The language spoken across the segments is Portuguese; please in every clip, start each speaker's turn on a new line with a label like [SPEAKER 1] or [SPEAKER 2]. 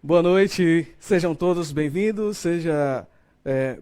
[SPEAKER 1] Boa noite, sejam todos bem-vindos,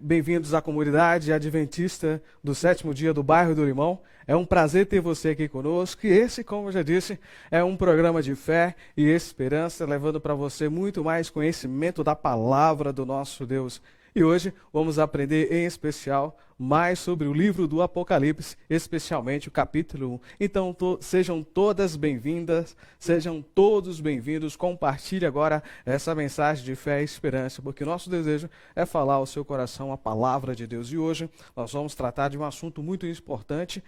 [SPEAKER 1] bem-vindos à comunidade adventista do sétimo dia do bairro do Limão. É um prazer ter você aqui conosco e esse, como eu já disse, é um programa de fé e esperança, levando para você muito mais conhecimento da palavra do nosso Deus. E hoje vamos aprender em especial mais sobre o livro do Apocalipse, especialmente o capítulo 1. Então, sejam todas bem-vindas, sejam todos bem-vindos. Compartilhe agora essa mensagem de fé e esperança, porque nosso desejo é falar ao seu coração a palavra de Deus. E hoje nós vamos tratar de um assunto muito importante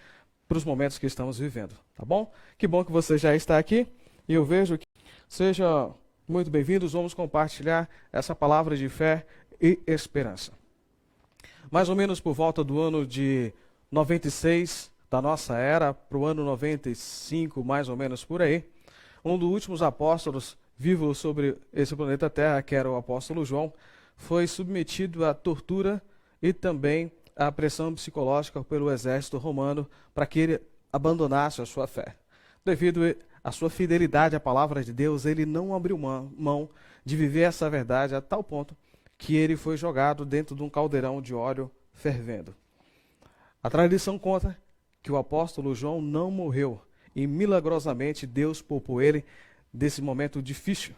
[SPEAKER 1] para os momentos que estamos vivendo, tá bom? Que bom que você já está aqui e eu vejo que seja muito bem-vindos. Vamos compartilhar essa palavra de fé e esperança. Mais ou menos por volta do ano de 96 da nossa era, para o ano 95, mais ou menos por aí, um dos últimos apóstolos vivos sobre esse planeta Terra, que era o apóstolo João, foi submetido à tortura e também à pressão psicológica pelo exército romano para que ele abandonasse a sua fé. Devido à sua fidelidade à palavra de Deus, ele não abriu mão de viver essa verdade a tal ponto que ele foi jogado dentro de um caldeirão de óleo fervendo. A tradição conta que o apóstolo João não morreu e milagrosamente Deus poupou ele desse momento difícil.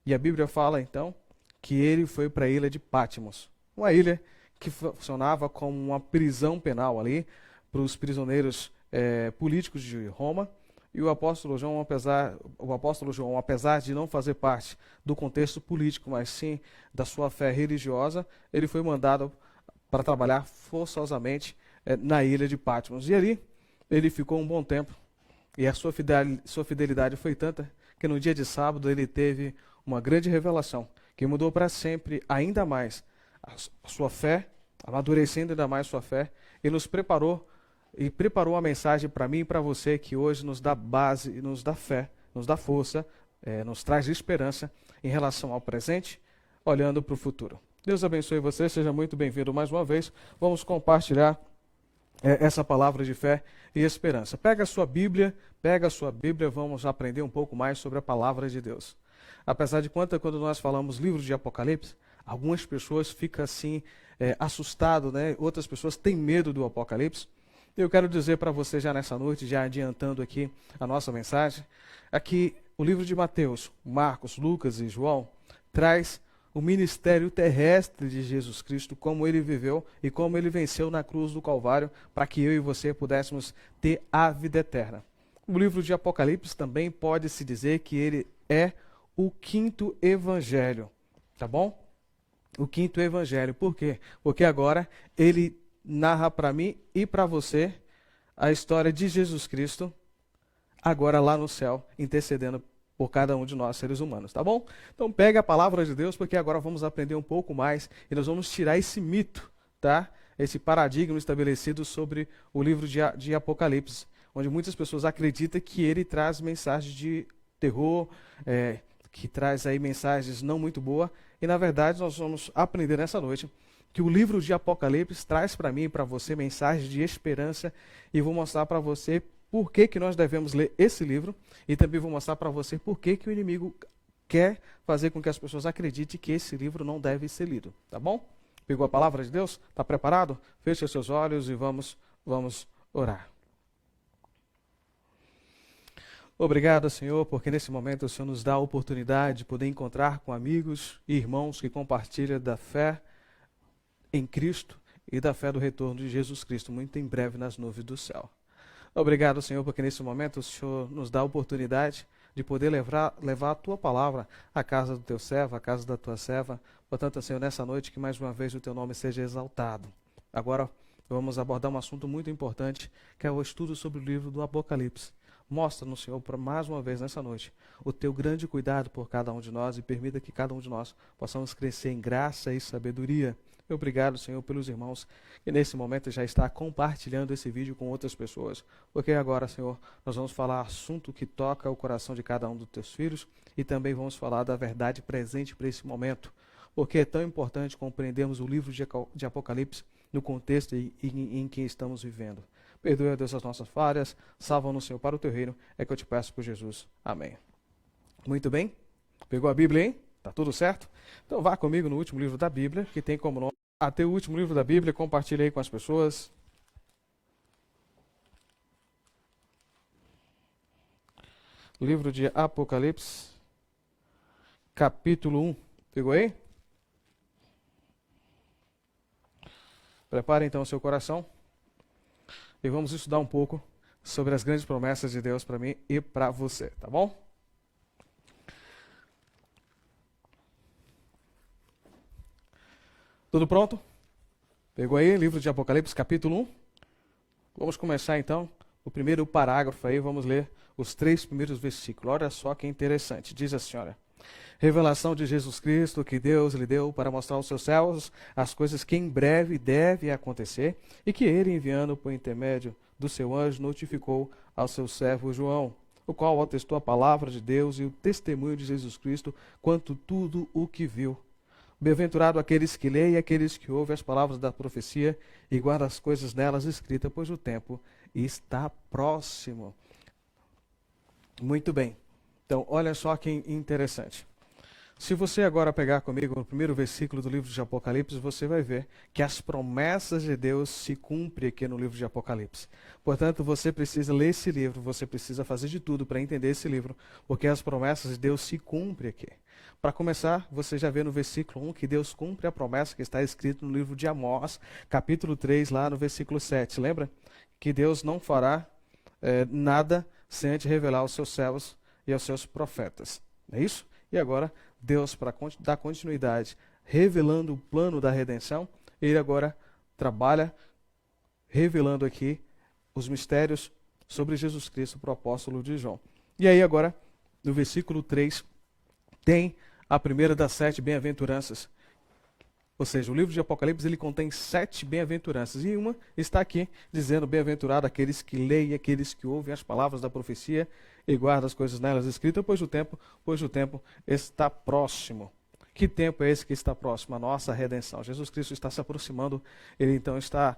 [SPEAKER 1] E a Bíblia fala então que ele foi para a ilha de Patmos, uma ilha que funcionava como uma prisão penal ali para os prisioneiros políticos de Roma. E o apóstolo João, apesar de não fazer parte do contexto político, mas sim da sua fé religiosa, ele foi mandado para trabalhar forçosamente na ilha de Patmos. E ali ele ficou um bom tempo. E a sua fidelidade foi tanta que no dia de sábado ele teve uma grande revelação que mudou para sempre ainda mais a sua fé, amadurecendo ainda mais sua fé, e preparou a mensagem para mim e para você que hoje nos dá base, nos dá fé, nos dá força, nos traz esperança em relação ao presente, olhando para o futuro. Deus abençoe você, seja muito bem-vindo mais uma vez. Vamos compartilhar essa palavra de fé e esperança. Pega a sua Bíblia, vamos aprender um pouco mais sobre a palavra de Deus. Apesar de quando nós falamos livro de Apocalipse, algumas pessoas ficam assim, assustadas, né? Outras pessoas têm medo do Apocalipse. Eu quero dizer para você já nessa noite, já adiantando aqui a nossa mensagem, aqui o livro de Mateus, Marcos, Lucas e João traz o ministério terrestre de Jesus Cristo, como ele viveu e como ele venceu na cruz do Calvário, para que eu e você pudéssemos ter a vida eterna. O livro de Apocalipse também pode-se dizer que ele é o quinto evangelho, tá bom? O quinto evangelho. Por quê? Porque agora ele narra para mim e para você a história de Jesus Cristo, agora lá no céu, intercedendo por cada um de nós, seres humanos, tá bom? Então pega a palavra de Deus, porque agora vamos aprender um pouco mais e nós vamos tirar esse mito, tá? Esse paradigma estabelecido sobre o livro de Apocalipse, onde muitas pessoas acreditam que ele traz mensagens de terror, que traz aí mensagens não muito boas, e na verdade nós vamos aprender nessa noite que o livro de Apocalipse traz para mim e para você mensagens de esperança, e vou mostrar para você por que nós devemos ler esse livro, e também vou mostrar para você por que o inimigo quer fazer com que as pessoas acreditem que esse livro não deve ser lido, tá bom? Pegou a palavra de Deus? Está preparado? Feche seus olhos e vamos orar. Obrigado, Senhor, porque nesse momento o Senhor nos dá a oportunidade de poder encontrar com amigos e irmãos que compartilham da fé em Cristo e da fé do retorno de Jesus Cristo, muito em breve nas nuvens do céu. Obrigado, Senhor, porque nesse momento o Senhor nos dá a oportunidade de poder levar a Tua palavra à casa do Teu servo, à casa da Tua serva. Portanto, Senhor, nessa noite que mais uma vez o Teu nome seja exaltado. Agora vamos abordar um assunto muito importante, que é o estudo sobre o livro do Apocalipse. Mostra-nos, Senhor, para mais uma vez nessa noite, o Teu grande cuidado por cada um de nós e permita que cada um de nós possamos crescer em graça e sabedoria. Obrigado, Senhor, pelos irmãos que nesse momento já está compartilhando esse vídeo com outras pessoas. Porque agora, Senhor, nós vamos falar assunto que toca o coração de cada um dos Teus filhos e também vamos falar da verdade presente para esse momento. Porque é tão importante compreendermos o livro de Apocalipse no contexto em que estamos vivendo. Perdoe, Deus, as nossas falhas, salva-nos, Senhor, para o Teu reino. É que eu te peço por Jesus. Amém. Muito bem? Pegou a Bíblia, hein? Tá tudo certo? Então vá comigo no último livro da Bíblia, que tem como nome Até o Último Livro da Bíblia. Compartilhe aí com as pessoas. Livro de Apocalipse, capítulo 1. Pegou aí? Prepare então o seu coração e vamos estudar um pouco sobre as grandes promessas de Deus para mim e para você, tá bom? Tudo pronto? Pegou aí? Livro de Apocalipse, capítulo 1. Vamos começar então o primeiro parágrafo aí, vamos ler os 3 primeiros versículos. Olha só que interessante. Diz assim, olha: revelação de Jesus Cristo que Deus lhe deu para mostrar aos seus servos as coisas que em breve devem acontecer e que ele, enviando por intermédio do seu anjo, notificou ao seu servo João, o qual atestou a palavra de Deus e o testemunho de Jesus Cristo quanto tudo o que viu. Bem-aventurado aqueles que leem e aqueles que ouvem as palavras da profecia e guardam as coisas nelas escritas, pois o tempo está próximo. Muito bem. Então, olha só que interessante. Se você agora pegar comigo no primeiro versículo do livro de Apocalipse, você vai ver que as promessas de Deus se cumprem aqui no livro de Apocalipse. Portanto, você precisa ler esse livro, você precisa fazer de tudo para entender esse livro, porque as promessas de Deus se cumprem aqui. Para começar, você já vê no versículo 1 que Deus cumpre a promessa que está escrita no livro de Amós, capítulo 3, lá no versículo 7. Lembra? Que Deus não fará nada sem antes revelar aos seus servos e aos seus profetas. Não é isso? E agora, Deus, para dar continuidade, revelando o plano da redenção, ele agora trabalha revelando aqui os mistérios sobre Jesus Cristo para o apóstolo de João. E aí agora, no versículo 3, tem a primeira das 7 bem-aventuranças. Ou seja, o livro de Apocalipse ele contém 7 bem-aventuranças. E uma está aqui dizendo: bem-aventurado aqueles que leem, aqueles que ouvem as palavras da profecia e guardam as coisas nelas escritas, pois o tempo está próximo. Que tempo é esse que está próximo? A nossa redenção. Jesus Cristo está se aproximando, ele então está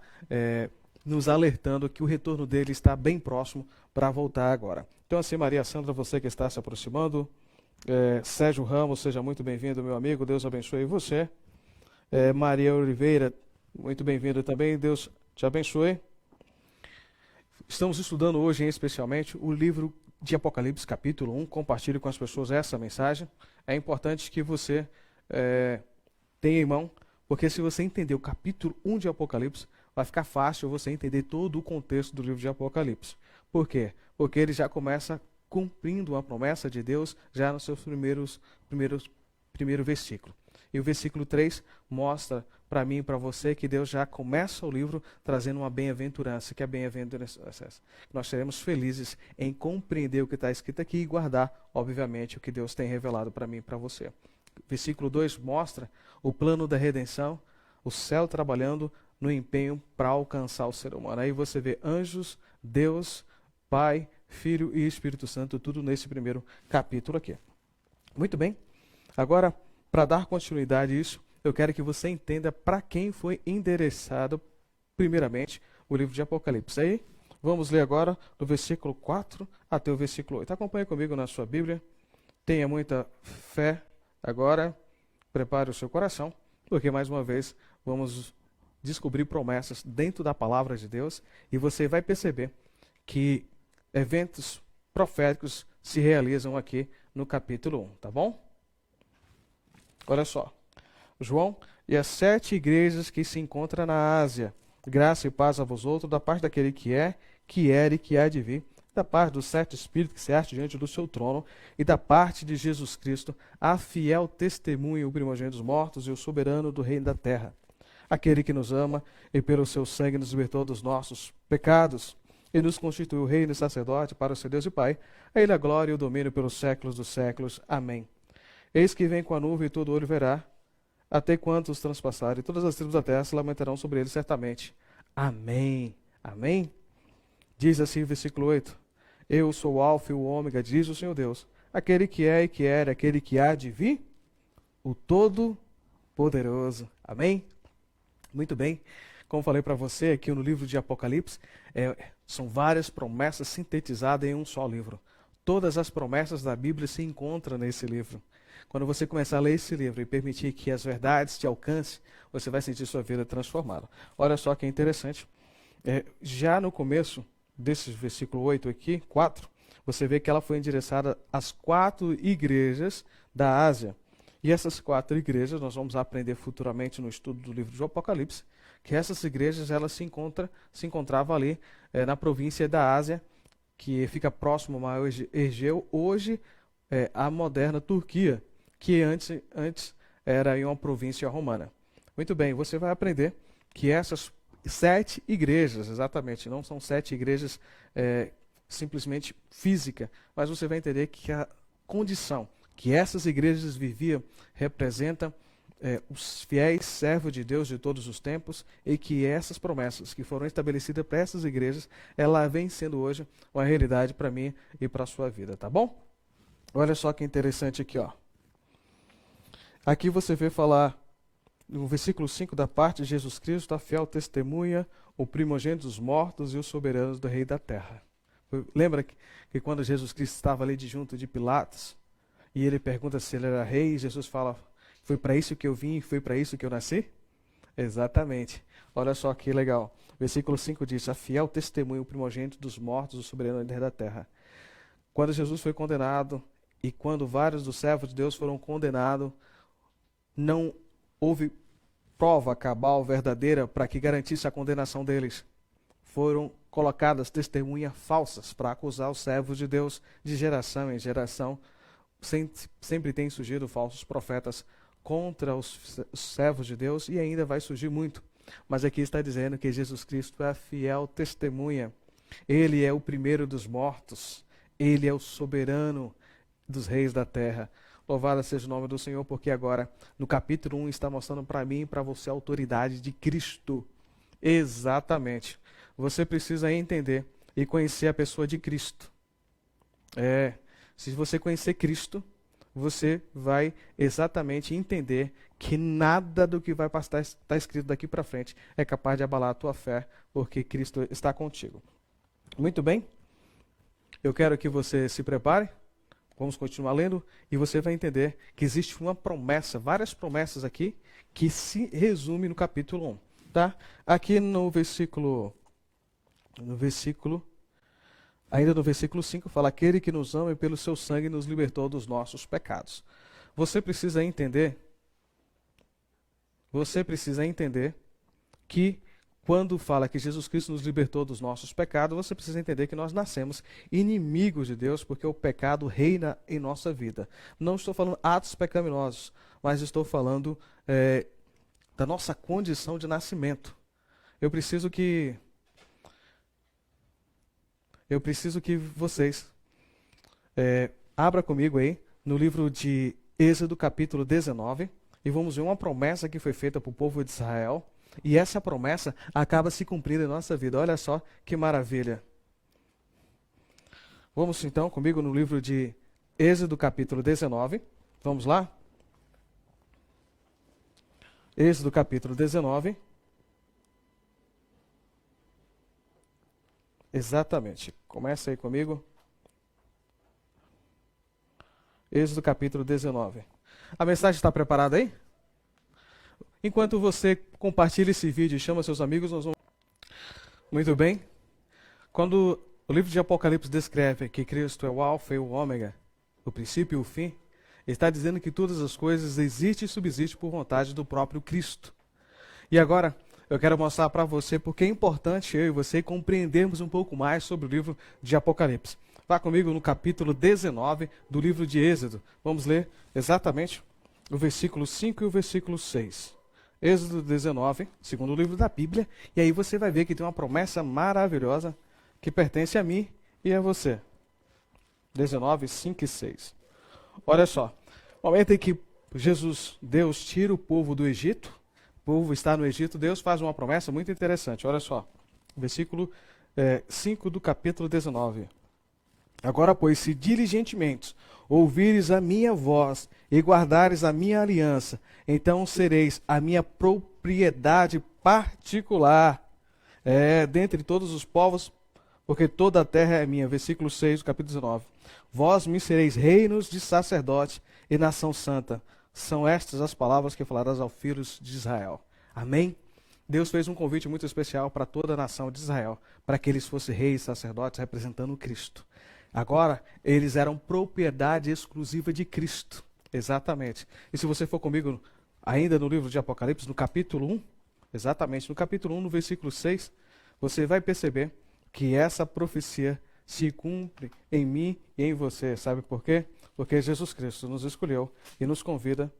[SPEAKER 1] nos alertando que o retorno dele está bem próximo para voltar agora. Então assim, Maria Sandra, você que está se aproximando, Sérgio Ramos, seja muito bem-vindo, meu amigo, Deus abençoe você. Maria Oliveira, muito bem-vindo também, Deus te abençoe. Estamos estudando hoje, especialmente, o livro de Apocalipse, capítulo 1. Compartilhe com as pessoas essa mensagem. É importante que você tenha em mão, porque se você entender o capítulo 1 de Apocalipse, vai ficar fácil você entender todo o contexto do livro de Apocalipse. Por quê? Porque ele já começa cumprindo a promessa de Deus já nos seus primeiro versículo. E o versículo 3 mostra para mim e para você que Deus já começa o livro trazendo uma bem-aventurança, que é a bem-aventurança. Nós seremos felizes em compreender o que está escrito aqui e guardar, obviamente, o que Deus tem revelado para mim e para você. Versículo 2 mostra o plano da redenção, o céu trabalhando no empenho para alcançar o ser humano. Aí você vê anjos, Deus, Pai, Filho e Espírito Santo, tudo nesse primeiro capítulo aqui. Muito bem. Agora, para dar continuidade a isso, eu quero que você entenda para quem foi endereçado, primeiramente, o livro de Apocalipse. Aí, vamos ler agora do versículo 4 até o versículo 8. Acompanhe comigo na sua Bíblia. Tenha muita fé agora. Prepare o seu coração, porque, mais uma vez, vamos descobrir promessas dentro da palavra de Deus e você vai perceber que eventos proféticos se realizam aqui no capítulo 1, tá bom? Olha só, João, e as 7 igrejas que se encontram na Ásia, graça e paz a vós outros, da parte daquele que é, que era e que há de vir, da parte do certo Espírito que se acha diante do seu trono, e da parte de Jesus Cristo, a fiel testemunha, o primogênito dos mortos e o soberano do reino da terra, aquele que nos ama e pelo seu sangue nos libertou dos nossos pecados, e nos constituiu reino e sacerdote para o seu Deus e Pai, a ele a glória e o domínio pelos séculos dos séculos. Amém. Eis que vem com a nuvem e todo olho verá, até quantos transpassarem, e todas as tribos da terra se lamentarão sobre ele certamente. Amém. Amém. Diz assim o versículo 8: Eu sou o Alfa e o Ômega, diz o Senhor Deus, aquele que é e que era, aquele que há de vir, o Todo-Poderoso. Amém? Muito bem. Como falei para você aqui no livro de Apocalipse, são várias promessas sintetizadas em um só livro. Todas as promessas da Bíblia se encontram nesse livro. Quando você começar a ler esse livro e permitir que as verdades te alcancem, você vai sentir sua vida transformada. Olha só que interessante. Já no começo desse versículo 8 aqui, 4, você vê que ela foi endereçada às 4 igrejas da Ásia. E essas 4 igrejas, nós vamos aprender futuramente no estudo do livro de Apocalipse, que essas igrejas elas se encontravam ali na província da Ásia, que fica próximo ao mar Egeu, hoje a moderna Turquia, que antes era em uma província romana. Muito bem, você vai aprender que essas 7 igrejas, exatamente, não são 7 igrejas simplesmente física, mas você vai entender que a condição que essas igrejas viviam representa os fiéis servos de Deus de todos os tempos, e que essas promessas que foram estabelecidas para essas igrejas, ela vem sendo hoje uma realidade para mim e para a sua vida, tá bom? Olha só que interessante aqui, ó. Aqui você vê falar no versículo 5 da parte de Jesus Cristo, a fiel testemunha, o primogênito dos mortos e os soberanos do rei da terra. Lembra que quando Jesus Cristo estava ali junto de Pilatos, e ele pergunta se ele era rei, e Jesus fala, foi para isso que eu vim, foi para isso que eu nasci? Exatamente. Olha só que legal. Versículo 5 diz, a fiel testemunha, o primogênito dos mortos, o soberano do rei da terra. Quando Jesus foi condenado, e quando vários dos servos de Deus foram condenados, não houve prova cabal, verdadeira, para que garantisse a condenação deles. Foram colocadas testemunhas falsas para acusar os servos de Deus de geração em geração. Sempre tem surgido falsos profetas contra os servos de Deus e ainda vai surgir muito. Mas aqui está dizendo que Jesus Cristo é a fiel testemunha. Ele é o primeiro dos mortos. Ele é o soberano dos reis da terra. Louvado seja o nome do Senhor, porque agora, no capítulo 1, está mostrando para mim e para você a autoridade de Cristo. Exatamente. Você precisa entender e conhecer a pessoa de Cristo. Se você conhecer Cristo, você vai exatamente entender que nada do que vai estar escrito daqui para frente é capaz de abalar a tua fé, porque Cristo está contigo. Muito bem? Eu quero que você se prepare. Vamos continuar lendo e você vai entender que existe uma promessa, várias promessas aqui, que se resume no capítulo 1. Tá? Aqui ainda no versículo 5, fala, aquele que nos ama e pelo seu sangue nos libertou dos nossos pecados. Você precisa entender que quando fala que Jesus Cristo nos libertou dos nossos pecados, você precisa entender que nós nascemos inimigos de Deus, porque o pecado reina em nossa vida. Não estou falando atos pecaminosos, mas estou falando da nossa condição de nascimento. Eu preciso que vocês abram comigo aí no livro de Êxodo, capítulo 19, e vamos ver uma promessa que foi feita para o povo de Israel. E essa promessa acaba se cumprindo em nossa vida. Olha só que maravilha. Vamos então comigo no livro de Êxodo capítulo 19. Vamos lá? Êxodo capítulo 19. Exatamente. Começa aí comigo. Êxodo capítulo 19. A mensagem está preparada aí? Enquanto você compartilha esse vídeo e chama seus amigos, nós vamos... Muito bem. Quando o livro de Apocalipse descreve que Cristo é o alfa e o ômega, o princípio e o fim, ele está dizendo que todas as coisas existem e subsistem por vontade do próprio Cristo. E agora, eu quero mostrar para você porque é importante eu e você compreendermos um pouco mais sobre o livro de Apocalipse. Vá comigo no capítulo 19 do livro de Êxodo. Vamos ler exatamente o versículo 5 e o versículo 6. Êxodo 19, segundo o livro da Bíblia, e aí você vai ver que tem uma promessa maravilhosa que pertence a mim e a você. 19, 5 e 6. Olha só, no momento em que Deus tira o povo do Egito, o povo está no Egito, Deus faz uma promessa muito interessante. Olha só, versículo 5 do capítulo 19. Agora, pois, se diligentemente ouvires a minha voz e guardares a minha aliança, então sereis a minha propriedade particular dentre todos os povos, porque toda a terra é minha. Versículo 6 do capítulo 19. Vós me sereis reinos de sacerdote e nação santa. São estas as palavras que falarás aos filhos de Israel. Amém? Deus fez um convite muito especial para toda a nação de Israel, para que eles fossem reis e sacerdotes representando Cristo. Agora, eles eram propriedade exclusiva de Cristo. Exatamente. E se você for comigo ainda no livro de Apocalipse, no capítulo 1, exatamente, no capítulo 1, no versículo 6, você vai perceber que essa profecia se cumpre em mim e em você. Sabe por quê? Porque Jesus Cristo nos escolheu e nos convida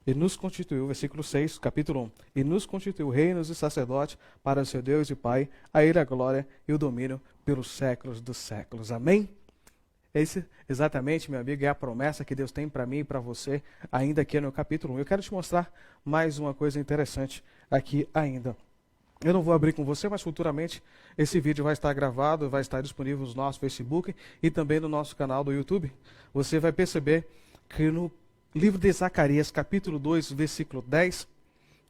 [SPEAKER 1] e nos constituiu, versículo 6, capítulo 1, e nos constituiu reinos e sacerdotes para o seu Deus e Pai, a Ele a glória e o domínio pelos séculos dos séculos. Amém? Esse, exatamente, meu amigo, é a promessa que Deus tem para mim e para você, ainda aqui no capítulo 1. Eu quero te mostrar mais uma coisa interessante aqui ainda. Eu não vou abrir com você, mas futuramente esse vídeo vai estar gravado, vai estar disponível no nosso Facebook e também no nosso canal do YouTube. Você vai perceber que no livro de Zacarias, capítulo 2, versículo 10,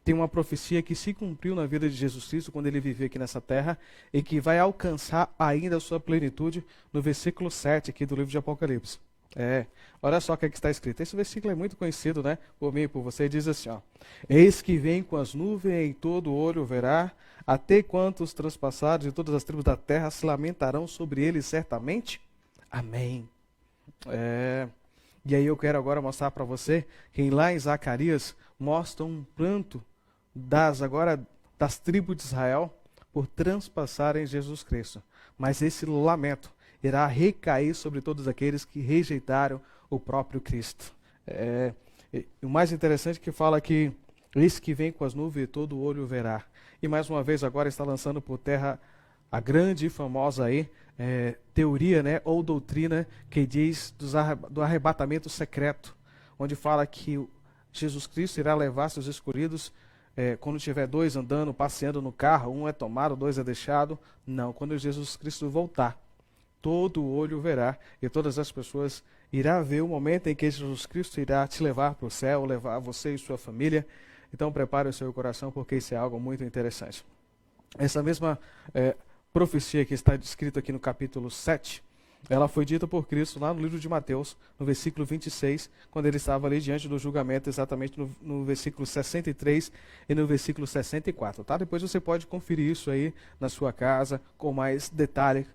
[SPEAKER 1] tem uma profecia que se cumpriu na vida de Jesus Cristo quando ele viveu aqui nessa terra e que vai alcançar ainda a sua plenitude no versículo 7 aqui do livro de Apocalipse. Olha só o que está escrito. Esse versículo é muito conhecido, né? Por mim e por você. Diz assim, ó: Eis que vem com as nuvens e todo olho verá, até quantos transpassados de todas as tribos da terra se lamentarão sobre ele certamente. Amém. E aí eu quero agora mostrar para você que lá em Zacarias mostra um pranto das tribos de Israel por transpassarem Jesus Cristo. Mas esse lamento irá recair sobre todos aqueles que rejeitaram o próprio Cristo. O mais interessante é que fala que eis que vem com as nuvens e todo olho verá. E mais uma vez agora está lançando por terra a grande e famosa teoria, né, ou doutrina que diz do arrebatamento secreto, onde fala que Jesus Cristo irá levar seus escolhidos quando tiver dois andando, passeando no carro, um é tomado, dois é deixado. Não, quando Jesus Cristo voltar, todo olho verá e todas as pessoas irá ver o momento em que Jesus Cristo irá te levar para o céu, levar você e sua família. Então prepare o seu coração, porque isso é algo muito interessante. Essa mesma profecia que está descrita aqui no capítulo 7, ela foi dita por Cristo lá no livro de Mateus, no versículo 26, quando ele estava ali diante do julgamento, exatamente no versículo 63 e no versículo 64. Tá? Depois você pode conferir isso aí na sua casa com mais detalhe,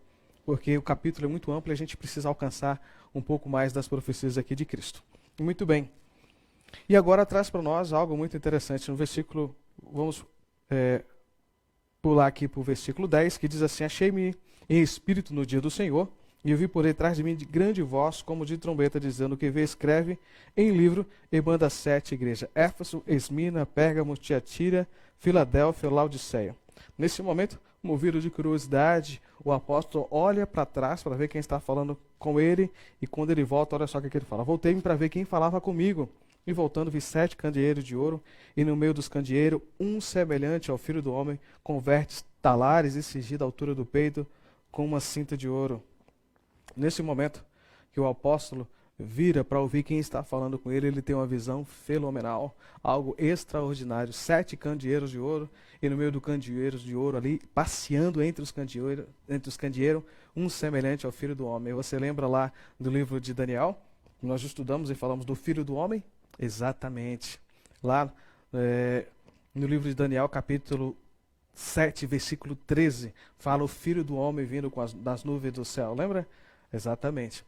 [SPEAKER 1] porque o capítulo é muito amplo e a gente precisa alcançar um pouco mais das profecias aqui de Cristo. Muito bem. E agora traz para nós algo muito interessante. No versículo, vamos pular aqui para o versículo 10, que diz assim: Achei-me em espírito no dia do Senhor, e eu vi por detrás de mim de grande voz, como de trombeta, dizendo: que vê, escreve em livro e manda 7 igrejas: Éfeso, Esmina, Pérgamo, Tiatira, Filadélfia, Laodiceia. Nesse momento, movido de curiosidade, o apóstolo olha para trás para ver quem está falando com ele, e quando ele volta, olha só o que ele fala: Voltei-me para ver quem falava comigo. E voltando, vi 7 candeeiros de ouro, e no meio dos candeeiros, um semelhante ao Filho do Homem, com vertes talares e cingido à altura do peito, com uma cinta de ouro. Nesse momento que o apóstolo vira para ouvir quem está falando com ele, ele tem uma visão fenomenal, algo extraordinário. 7 candeeiros de ouro, e no meio dos candeeiros de ouro ali, passeando entre os candeeiros, um semelhante ao Filho do Homem. Você lembra lá do livro de Daniel? Nós estudamos e falamos do Filho do Homem? Exatamente. Lá no livro de Daniel, capítulo 7, versículo 13, fala o Filho do Homem vindo das nuvens do céu. Lembra? Exatamente.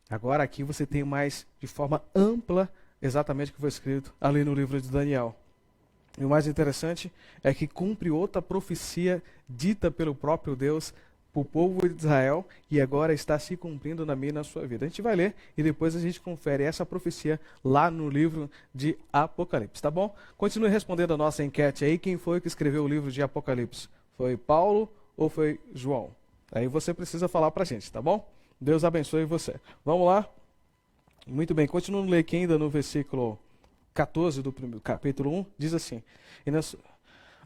[SPEAKER 1] Agora aqui você tem mais, de forma ampla, exatamente o que foi escrito ali no livro de Daniel. E o mais interessante é que cumpre outra profecia dita pelo próprio Deus para o povo de Israel, e agora está se cumprindo na minha e na sua vida. A gente vai ler e depois a gente confere essa profecia lá no livro de Apocalipse, tá bom? Continue respondendo a nossa enquete aí. Quem foi que escreveu o livro de Apocalipse? Foi Paulo ou foi João? Aí você precisa falar para a gente, tá bom? Deus abençoe você. Vamos lá? Muito bem, continuando a ler aqui ainda no versículo 14 do capítulo 1, diz assim: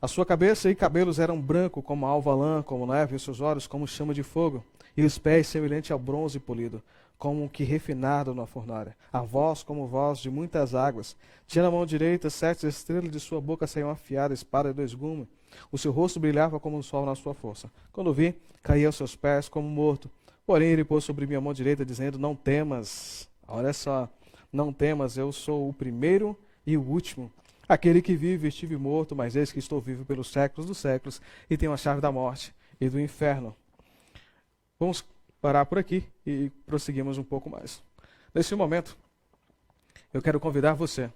[SPEAKER 1] A sua cabeça e cabelos eram branco como a alva lã, como neve, e os seus olhos como chama de fogo, e os pés semelhante ao bronze polido, como que refinado na fornalha. A voz como voz de muitas águas. Tinha na mão direita 7 estrelas, de sua boca saiu uma afiada espada de 2 gumes. O seu rosto brilhava como o sol na sua força. Quando vi, caí aos seus pés como morto. Porém ele pôs sobre minha mão direita, dizendo, não temas. Olha só, não temas, eu sou o primeiro e o último. Aquele que vive, estive morto, mas eis que estou vivo pelos séculos dos séculos, e tenho a chave da morte e do inferno. Vamos parar por aqui e prosseguimos um pouco mais. Nesse momento, eu quero convidar você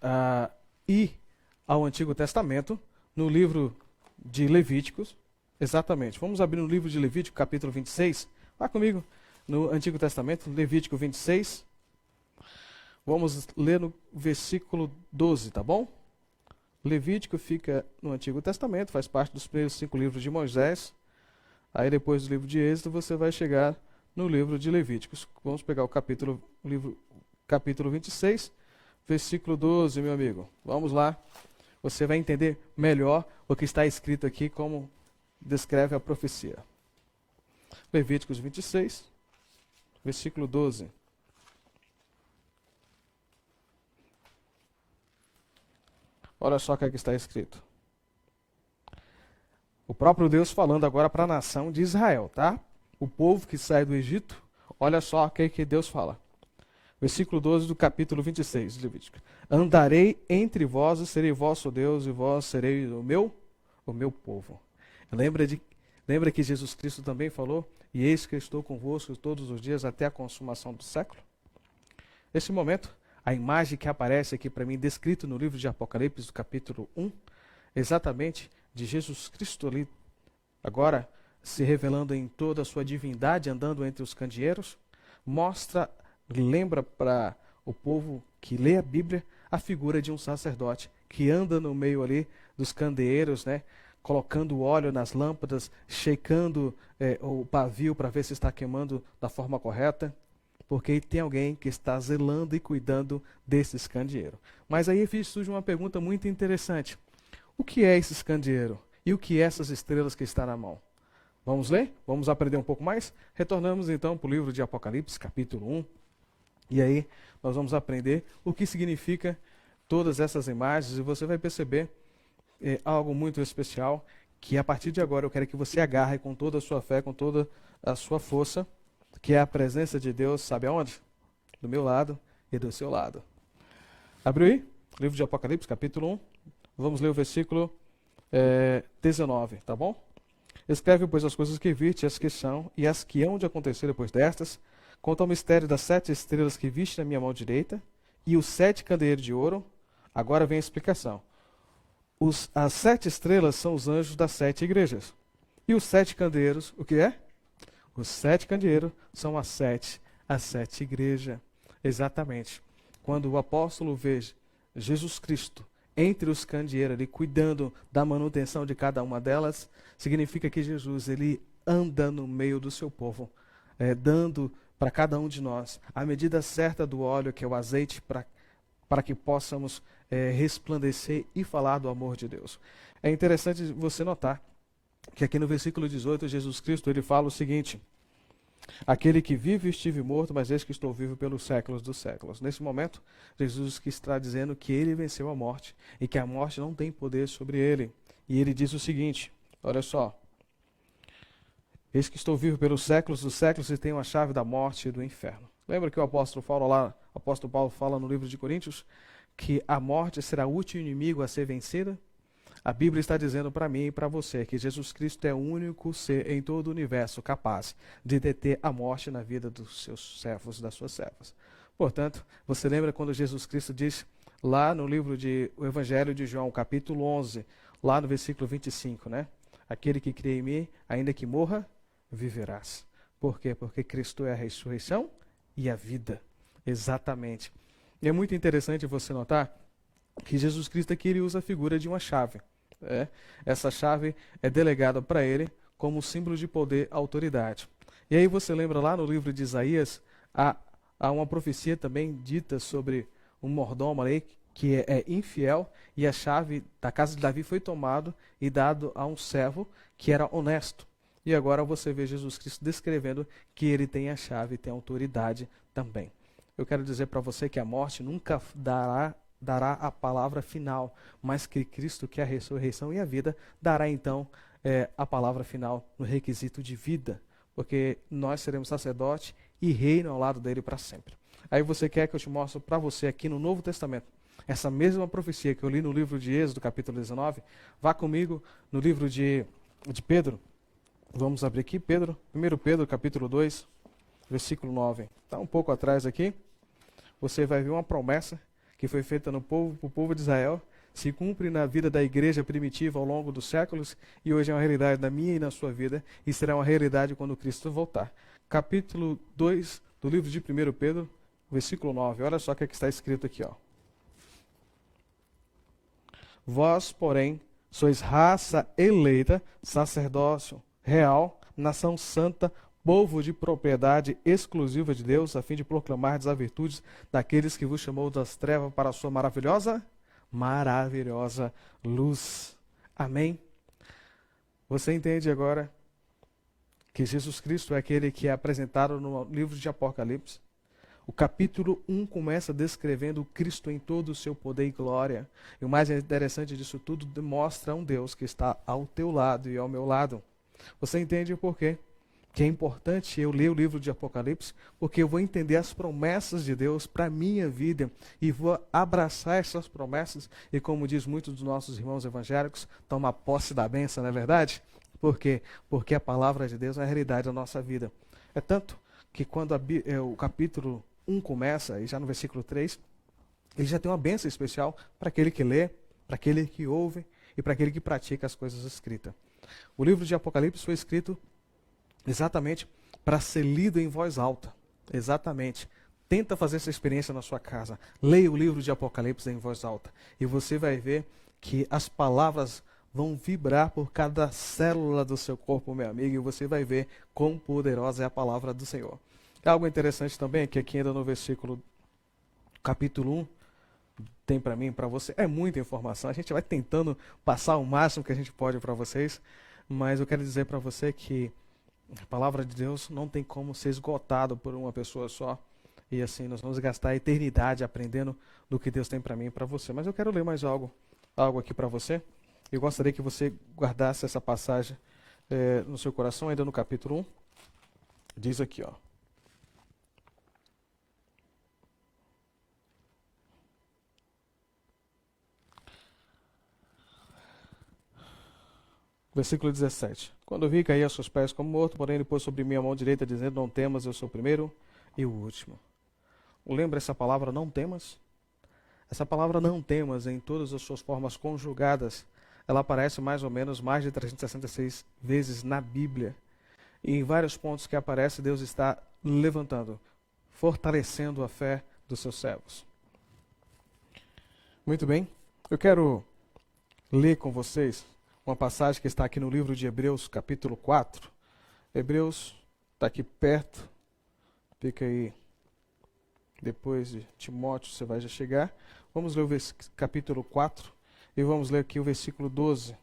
[SPEAKER 1] a ir ao Antigo Testamento, no livro de Levíticos, exatamente. Vamos abrir no livro de Levítico, capítulo 26. Vá comigo no Antigo Testamento, Levítico 26. Vamos ler no versículo 12, tá bom? Levítico fica no Antigo Testamento, faz parte dos primeiros 5 livros de Moisés. Aí depois do livro de Êxodo, você vai chegar no livro de Levíticos. Vamos pegar o capítulo 26, versículo 12, meu amigo. Vamos lá. Você vai entender melhor o que está escrito aqui, como descreve a profecia. Levíticos 26, versículo 12. Olha só o que aqui está escrito. O próprio Deus falando agora para a nação de Israel, tá? O povo que sai do Egito, olha só o que Deus fala. Versículo 12 do capítulo 26 de Levítico. Andarei entre vós e serei vosso Deus, e vós sereis o meu povo. Lembra que Jesus Cristo também falou, e eis que estou convosco todos os dias até a consumação do século? Nesse momento, a imagem que aparece aqui para mim, descrito no livro de Apocalipse, do capítulo 1, exatamente de Jesus Cristo ali, agora se revelando em toda a sua divindade, andando entre os candeeiros, lembra para o povo que lê a Bíblia a figura de um sacerdote que anda no meio ali dos candeeiros, né, colocando óleo nas lâmpadas, checando o pavio para ver se está queimando da forma correta, porque tem alguém que está zelando e cuidando desses candeeiros. Mas aí surge uma pergunta muito interessante. O que é esse candeeiro? E o que é essas estrelas que está na mão? Vamos ler? Vamos aprender um pouco mais? Retornamos então para o livro de Apocalipse, capítulo 1. E aí nós vamos aprender o que significa todas essas imagens, e você vai perceber algo muito especial, que a partir de agora eu quero que você agarre com toda a sua fé, com toda a sua força, que é a presença de Deus, sabe aonde? Do meu lado e do seu lado. Abriu aí? Livro de Apocalipse, capítulo 1. Vamos ler o versículo 19, tá bom? Escreve, pois, as coisas que viste, as que são, e as que hão de acontecer depois destas. Conta o mistério das 7 estrelas que viste na minha mão direita, e os 7 candeeiros de ouro. Agora vem a explicação. As 7 estrelas são os anjos das 7 igrejas. E os 7 candeeiros, o que é? Os 7 candeeiros são as 7 igrejas. Exatamente. Quando o apóstolo vê Jesus Cristo entre os candeeiros ali, cuidando da manutenção de cada uma delas, significa que Jesus ele anda no meio do seu povo, dando para cada um de nós a medida certa do óleo, que é o azeite, para que possamos resplandecer e falar do amor de Deus. É interessante você notar que aqui no versículo 18, Jesus Cristo ele fala o seguinte: aquele que vive estive morto, mas eis que estou vivo pelos séculos dos séculos. Nesse momento, Jesus que está dizendo que ele venceu a morte e que a morte não tem poder sobre ele. E ele diz o seguinte, olha só: eis que estou vivo pelos séculos dos séculos e tenho a chave da morte e do inferno. Lembra que o apóstolo Paulo fala no livro de Coríntios que a morte será o último inimigo a ser vencida? A Bíblia está dizendo para mim e para você que Jesus Cristo é o único ser em todo o universo capaz de deter a morte na vida dos seus servos, das suas servas. Portanto, você lembra quando Jesus Cristo diz lá no livro o Evangelho de João, capítulo 11, lá no versículo 25, né? Aquele que crê em mim, ainda que morra, viverás. Por quê? Porque Cristo é a ressurreição e a vida. Exatamente. E é muito interessante você notar que Jesus Cristo aqui ele usa a figura de uma chave. Essa chave é delegada para ele como símbolo de poder e autoridade. E aí você lembra lá no livro de Isaías, há uma profecia também dita sobre um mordomo ali que é infiel, e a chave da casa de Davi foi tomada e dado a um servo que era honesto. E agora você vê Jesus Cristo descrevendo que ele tem a chave, tem autoridade também. Eu quero dizer para você que a morte nunca dará a palavra final, mas que Cristo, que é a ressurreição e a vida, dará então a palavra final no requisito de vida, porque nós seremos sacerdote e reino ao lado dele para sempre. Aí você quer que eu te mostre para você aqui no Novo Testamento, essa mesma profecia que eu li no livro de Êxodo, capítulo 19, vá comigo no livro de Pedro. Vamos abrir aqui, 1 Pedro, capítulo 2, versículo 9. Está um pouco atrás aqui. Você vai ver uma promessa que foi feita no povo de Israel, se cumpre na vida da igreja primitiva ao longo dos séculos, e hoje é uma realidade na minha e na sua vida, e será uma realidade quando Cristo voltar. Capítulo 2 do livro de 1 Pedro, versículo 9. Olha só o que está escrito aqui, ó. Vós, porém, sois raça eleita, sacerdócio real, nação santa, povo de propriedade exclusiva de Deus, a fim de proclamar as virtudes daqueles que vos chamou das trevas para a sua maravilhosa luz. Amém? Você entende agora que Jesus Cristo é aquele que é apresentado no livro de Apocalipse? O capítulo 1 começa descrevendo Cristo em todo o seu poder e glória. E o mais interessante disso tudo, demonstra um Deus que está ao teu lado e ao meu lado. Você entende por quê? Que é importante eu ler o livro de Apocalipse, porque eu vou entender as promessas de Deus para a minha vida e vou abraçar essas promessas e, como diz muitos dos nossos irmãos evangélicos, tomar posse da bênção, não é verdade? Por quê? Porque a palavra de Deus é a realidade da nossa vida. É tanto que quando o capítulo 1 começa, e já no versículo 3, ele já tem uma bênção especial para aquele que lê, para aquele que ouve e para aquele que pratica as coisas escritas. O livro de Apocalipse foi escrito exatamente para ser lido em voz alta. Exatamente. Tenta fazer essa experiência na sua casa. Leia o livro de Apocalipse em voz alta. E você vai ver que as palavras vão vibrar por cada célula do seu corpo, meu amigo. E você vai ver quão poderosa é a palavra do Senhor. Algo interessante também, que aqui ainda no capítulo 1, tem para mim e para você. É muita informação. A gente vai tentando passar o máximo que a gente pode para vocês. Mas eu quero dizer para você que a palavra de Deus não tem como ser esgotado por uma pessoa só. E assim, nós vamos gastar a eternidade aprendendo do que Deus tem para mim e para você. Mas eu quero ler mais algo aqui para você. Eu gostaria que você guardasse essa passagem no seu coração, ainda no capítulo 1. Diz aqui, ó. Versículo 17. Quando vi, caí aos seus pés como morto, porém ele pôs sobre mim a mão direita, dizendo, não temas, eu sou o primeiro e o último. Lembra essa palavra, não temas? Essa palavra não temas, em todas as suas formas conjugadas, ela aparece mais ou menos mais de 366 vezes na Bíblia. E em vários pontos que aparece, Deus está levantando, fortalecendo a fé dos seus servos. Muito bem, eu quero ler com vocês uma passagem que está aqui no livro de Hebreus, capítulo 4. Hebreus está aqui perto, fica aí depois de Timóteo, você vai já chegar. Vamos ler o capítulo 4 e vamos ler aqui o versículo 12.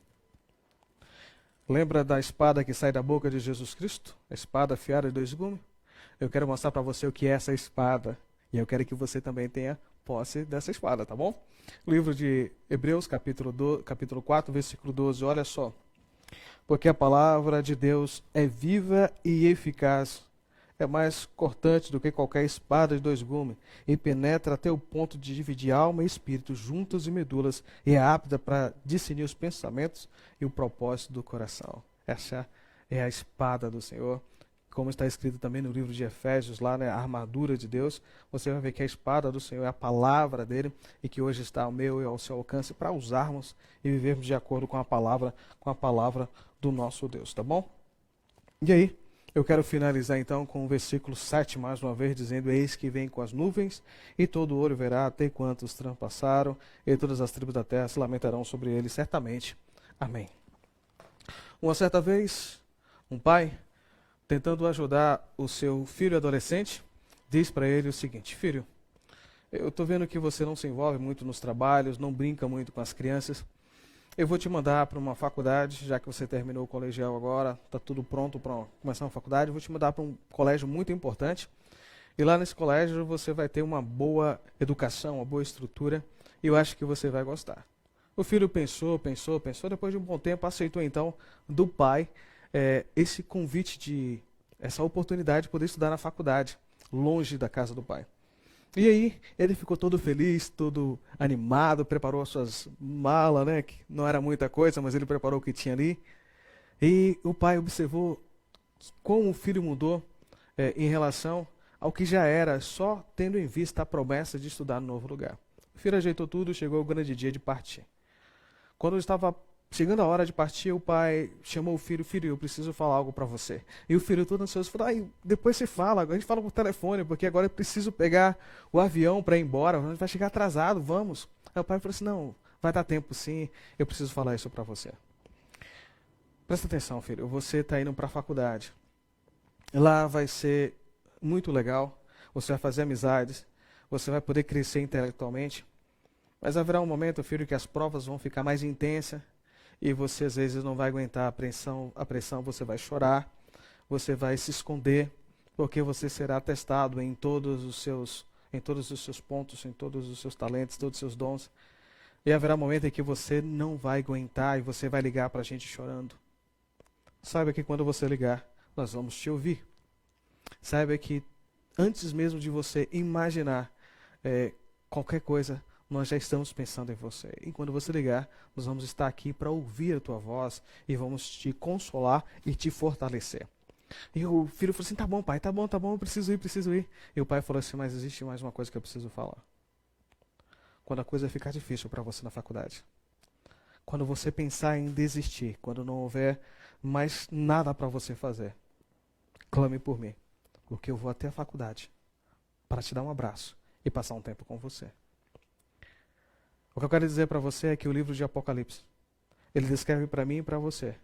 [SPEAKER 1] Lembra da espada que sai da boca de Jesus Cristo? A espada afiada de 2 gumes? Eu quero mostrar para você o que é essa espada. E eu quero que você também tenha posse dessa espada, tá bom? Livro de Hebreus, capítulo 4, versículo 12, olha só. Porque a palavra de Deus é viva e eficaz, é mais cortante do que qualquer espada de 2 gumes, e penetra até o ponto de dividir alma e espírito, juntas e medulas, e é apta para discernir os pensamentos e o propósito do coração. Essa é a espada do Senhor. Como está escrito também no livro de Efésios, lá, né, a armadura de Deus, você vai ver que a espada do Senhor é a palavra dele e que hoje está ao meu e ao seu alcance para usarmos e vivermos de acordo com a palavra do nosso Deus, tá bom? E aí, eu quero finalizar então com o versículo 7 mais uma vez, dizendo, eis que vem com as nuvens e todo olho verá até quantos transpassaram e todas as tribos da terra se lamentarão sobre ele, certamente. Amém. Uma certa vez, um pai, tentando ajudar o seu filho adolescente, diz para ele o seguinte, filho, eu estou vendo que você não se envolve muito nos trabalhos, não brinca muito com as crianças, Eu vou te mandar para uma faculdade, já que você terminou o colegial agora, está tudo pronto para começar uma faculdade, eu vou te mandar para um colégio muito importante. E lá nesse colégio você vai ter uma boa educação, uma boa estrutura, e eu acho que você vai gostar. O filho pensou, depois de um bom tempo aceitou então do pai esse convite, essa oportunidade de poder estudar na faculdade, longe da casa do pai. E aí ele ficou todo feliz, todo animado, preparou as suas malas, né? Que não era muita coisa, mas ele preparou o que tinha ali. E o pai observou como o filho mudou em relação ao que já era, só tendo em vista a promessa de estudar no novo lugar. O filho ajeitou tudo, chegou o grande dia de partir. Quando estava chegando a hora de partir, o pai chamou o filho: filho, eu preciso falar algo para você. E o filho todo ansioso falou: ai, depois você fala, a gente fala por telefone, porque agora eu preciso pegar o avião para ir embora, a gente vai chegar atrasado, vamos. Aí o pai falou assim: não, vai dar tempo sim, eu preciso falar isso para você. Presta atenção, filho, você está indo para a faculdade. Lá vai ser muito legal, você vai fazer amizades, você vai poder crescer intelectualmente, mas haverá um momento, filho, que as provas vão ficar mais intensas e você às vezes não vai aguentar a pressão, você vai chorar, você vai se esconder, porque você será testado em todos os seus pontos, em todos os seus talentos, todos os seus dons. E haverá um momento em que você não vai aguentar e você vai ligar para a gente chorando. Saiba que quando você ligar, nós vamos te ouvir. Saiba que antes mesmo de você imaginar qualquer coisa, nós já estamos pensando em você. E quando você ligar, nós vamos estar aqui para ouvir a tua voz e vamos te consolar e te fortalecer. E o filho falou assim: tá bom, pai, tá bom, eu preciso ir. E o pai falou assim: mas existe mais uma coisa que eu preciso falar. Quando a coisa ficar difícil para você na faculdade, quando você pensar em desistir, quando não houver mais nada para você fazer, clame por mim, porque eu vou até a faculdade para te dar um abraço e passar um tempo com você. O que eu quero dizer para você é que o livro de Apocalipse, ele descreve para mim e para você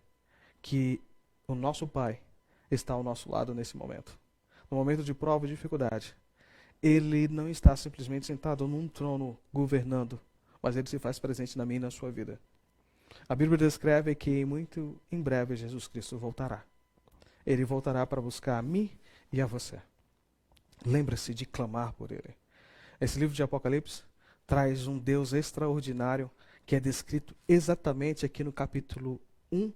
[SPEAKER 1] que o nosso Pai está ao nosso lado nesse momento. No momento de prova e dificuldade, ele não está simplesmente sentado num trono governando, mas ele se faz presente na minha e na sua vida. A Bíblia descreve que muito em breve Jesus Cristo voltará. Ele voltará para buscar a mim e a você. Lembre-se de clamar por ele. Esse livro de Apocalipse traz um Deus extraordinário que é descrito exatamente aqui no capítulo 1,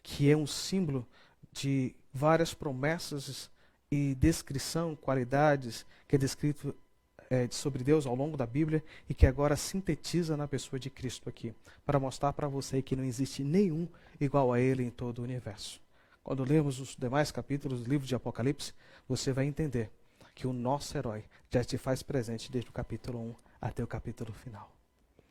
[SPEAKER 1] que é um símbolo de várias promessas e descrição, qualidades, que é descrito sobre Deus ao longo da Bíblia e que agora sintetiza na pessoa de Cristo aqui, para mostrar para você que não existe nenhum igual a ele em todo o universo. Quando lermos os demais capítulos do livro de Apocalipse, você vai entender que o nosso herói já te faz presente desde o capítulo 1 até o capítulo final.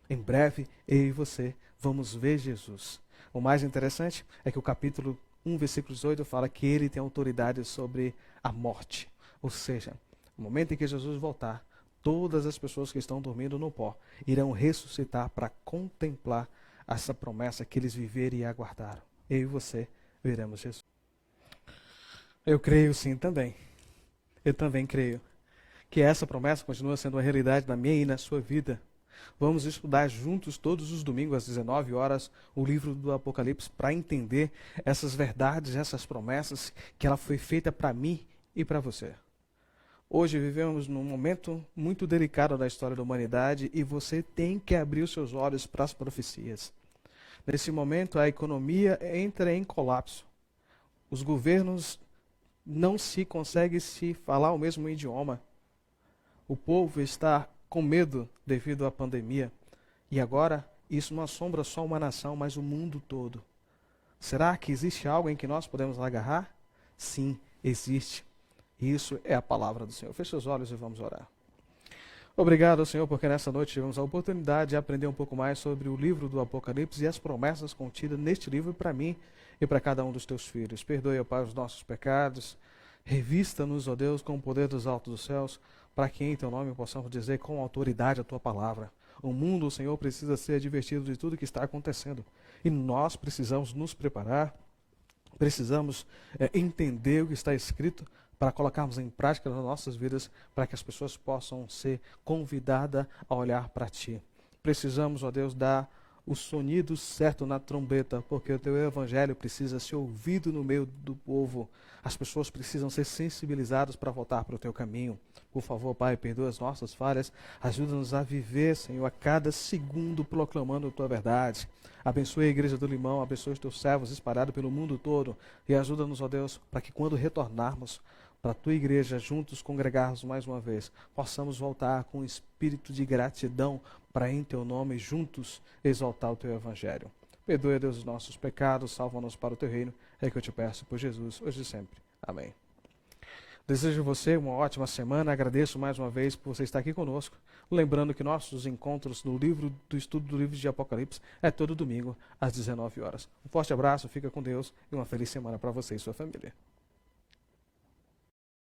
[SPEAKER 1] Em breve, eu e você vamos ver Jesus. O mais interessante é que o capítulo 1, versículo 18, fala que ele tem autoridade sobre a morte. Ou seja, no momento em que Jesus voltar, todas as pessoas que estão dormindo no pó irão ressuscitar para contemplar essa promessa que eles viveram e aguardaram. Eu e você veremos Jesus. Eu creio sim também. Eu também creio que essa promessa continua sendo uma realidade na minha e na sua vida. Vamos estudar juntos todos os domingos às 19 horas o livro do Apocalipse para entender essas verdades, essas promessas que ela foi feita para mim e para você. Hoje vivemos num momento muito delicado da história da humanidade e você tem que abrir os seus olhos para as profecias. Nesse momento a economia entra em colapso. Os governos não se conseguem se falar o mesmo idioma. O povo está com medo devido à pandemia. E agora, isso não assombra só uma nação, mas o mundo todo. Será que existe algo em que nós podemos agarrar? Sim, existe. Isso é a palavra do Senhor. Feche os olhos e vamos orar. Obrigado, Senhor, porque nessa noite tivemos a oportunidade de aprender um pouco mais sobre o livro do Apocalipse e as promessas contidas neste livro para mim e para cada um dos teus filhos. Perdoe, ó Pai, os nossos pecados. Revista-nos, ó Deus, com o poder dos altos dos céus, para que em teu nome possamos dizer com autoridade a tua palavra. O mundo, Senhor, precisa ser advertido de tudo que está acontecendo. E nós precisamos nos preparar, precisamos entender o que está escrito para colocarmos em prática nas nossas vidas, para que as pessoas possam ser convidadas a olhar para Ti. Precisamos, ó Deus, dar o sonido certo na trombeta, porque o teu evangelho precisa ser ouvido no meio do povo. As pessoas precisam ser sensibilizadas para voltar para o teu caminho. Por favor, Pai, perdoa as nossas falhas. Ajuda-nos a viver, Senhor, a cada segundo proclamando a tua verdade. Abençoe a Igreja do Limão, abençoe os teus servos espalhados pelo mundo todo e ajuda-nos, ó Deus, para que quando retornarmos para a tua igreja, juntos congregarmos mais uma vez, possamos voltar com um espírito de gratidão para em teu nome juntos exaltar o teu evangelho. Perdoe, Deus, os nossos pecados, salva-nos para o teu reino, é que eu te peço por Jesus, hoje e sempre. Amém. Desejo a você uma ótima semana, agradeço mais uma vez por você estar aqui conosco, lembrando que nossos encontros do estudo do livro de Apocalipse é todo domingo às 19 horas. Um forte abraço, fica com Deus e uma feliz semana para você e sua família.